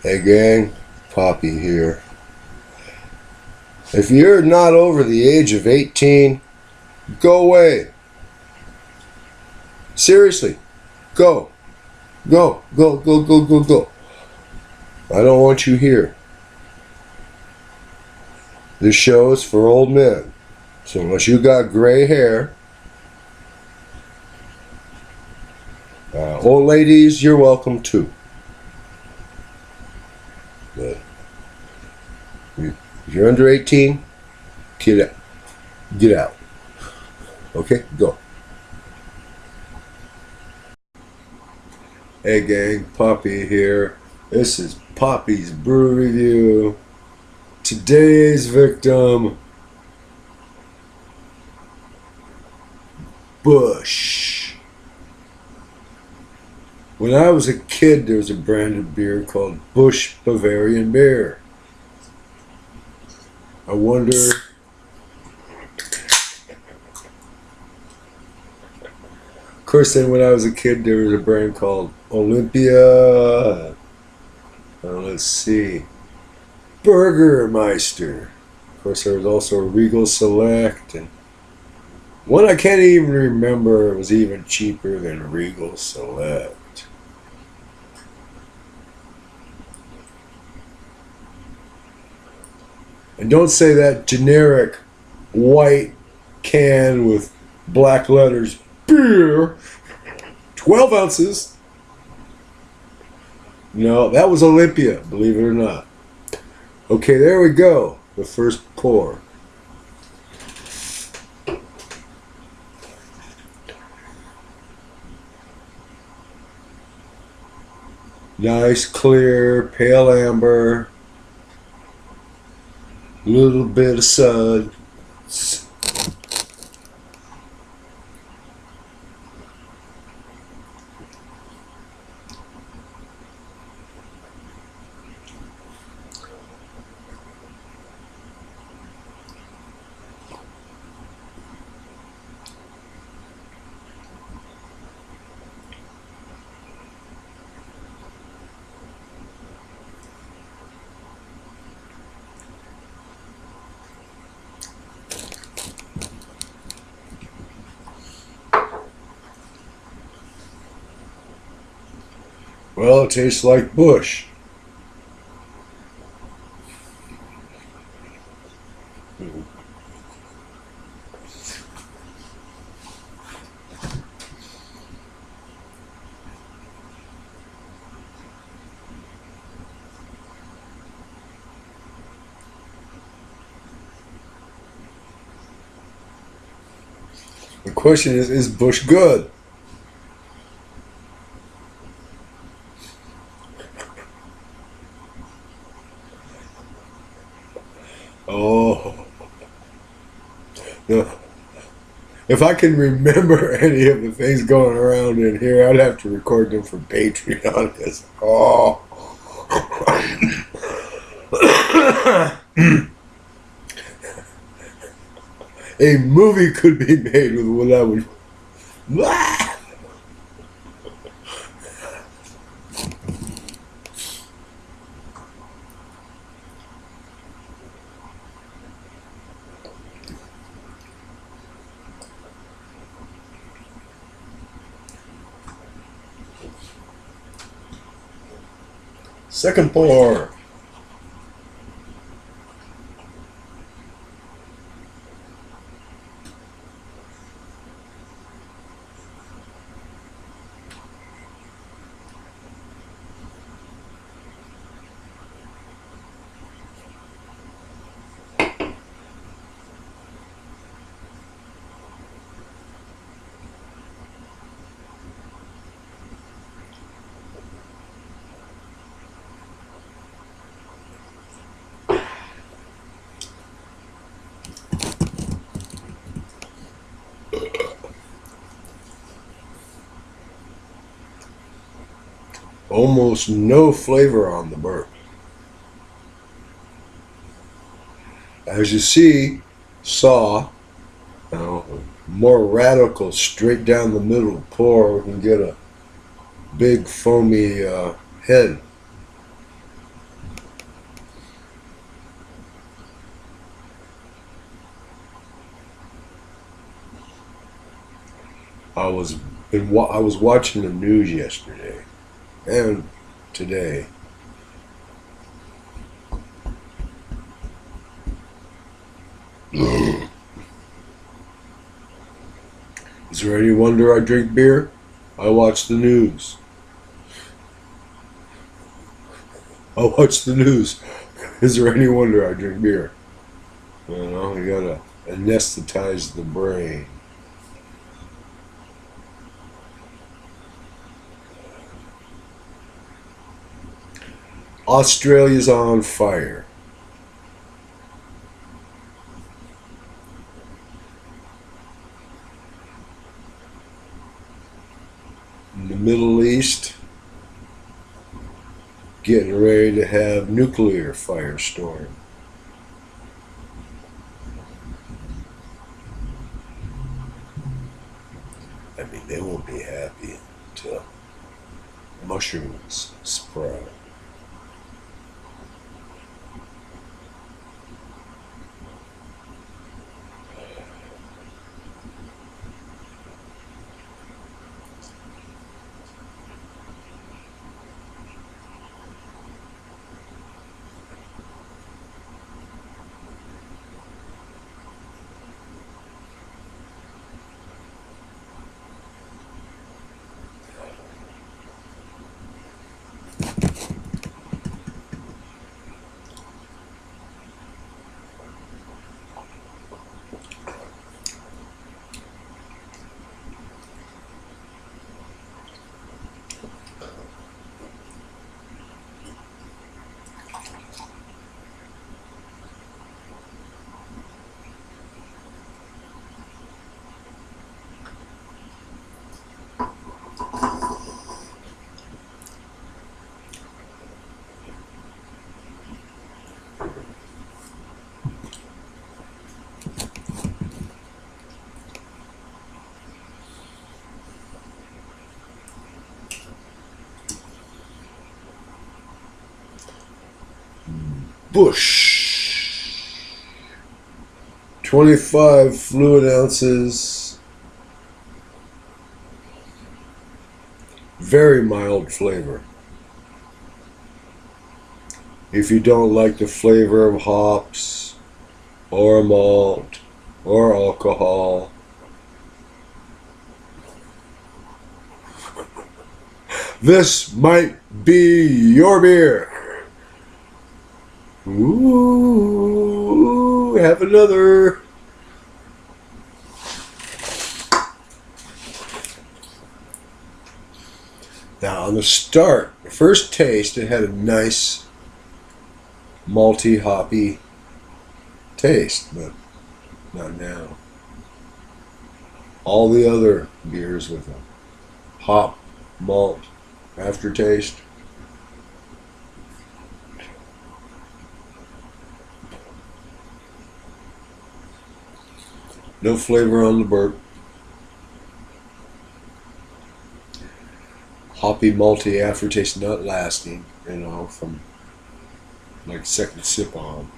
Hey gang, Poppy here. If you're not over the age of 18, go away. Seriously, go. Go, go, go, go, go, go. I don't want you here. This show is for old men. So unless you got gray hair, old ladies, you're welcome too. But if you're under 18, get out. Get out. Okay, go. Hey gang, Poppy here. This is Poppy's Brew Review. Today's victim, Busch. When I was a kid, there was a brand of beer called Busch Bavarian Beer. I wonder... Of course, then when I was a kid, there was a brand called Olympia. Let's see. Burgermeister. Of course, there was also a Regal Select, and one I can't even remember was even cheaper than Regal Select. And don't say that generic white can with black letters, beer, 12 ounces. No, that was Olympia, believe it or not. Okay, there we go. The first pour. Nice, clear, pale amber. Little bit of suds. Well, it tastes like Busch. The question is Busch good? Oh, no. If I can remember any of the things going around in here, I'd have to record them for Patreon. Because, oh. A movie could be made with what I would... Second pour. Almost no flavor on the burp. As you saw, more radical, straight down the middle pour. We can get a big foamy head. I was I was watching the news yesterday and today. Is there any wonder I drink beer? I watch the news. I watch the news. Is there any wonder I drink beer? You know, you gotta anesthetize the brain. Australia's on fire. In the Middle East, getting ready to have nuclear firestorm. I mean, they won't be happy until mushrooms sprout. Busch. 25 fluid ounces. Very mild flavor. If you don't like the flavor of hops or malt or alcohol, this might be your beer. Ooh, have another. Now, on the start, first taste, it had a nice malty, hoppy taste, but not now. All the other beers with a hop, malt aftertaste. No flavor on the burp. Hoppy, malty aftertaste not lasting, you know, from like second sip on.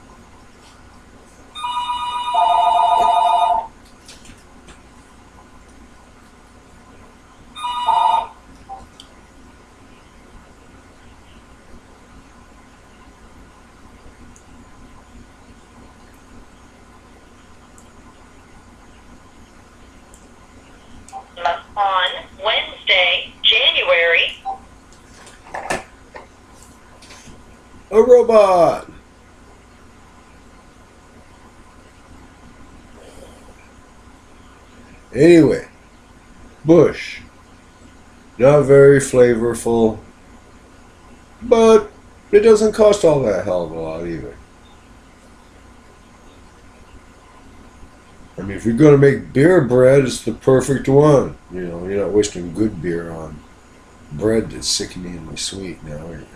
On Wednesday, January. A robot! Anyway, Busch. Not very flavorful, but it doesn't cost all that hell of a lot either. I mean, if you're going to make beer bread, it's the perfect one. You know, you're not wasting good beer on bread that's sickeningly sweet now, are you?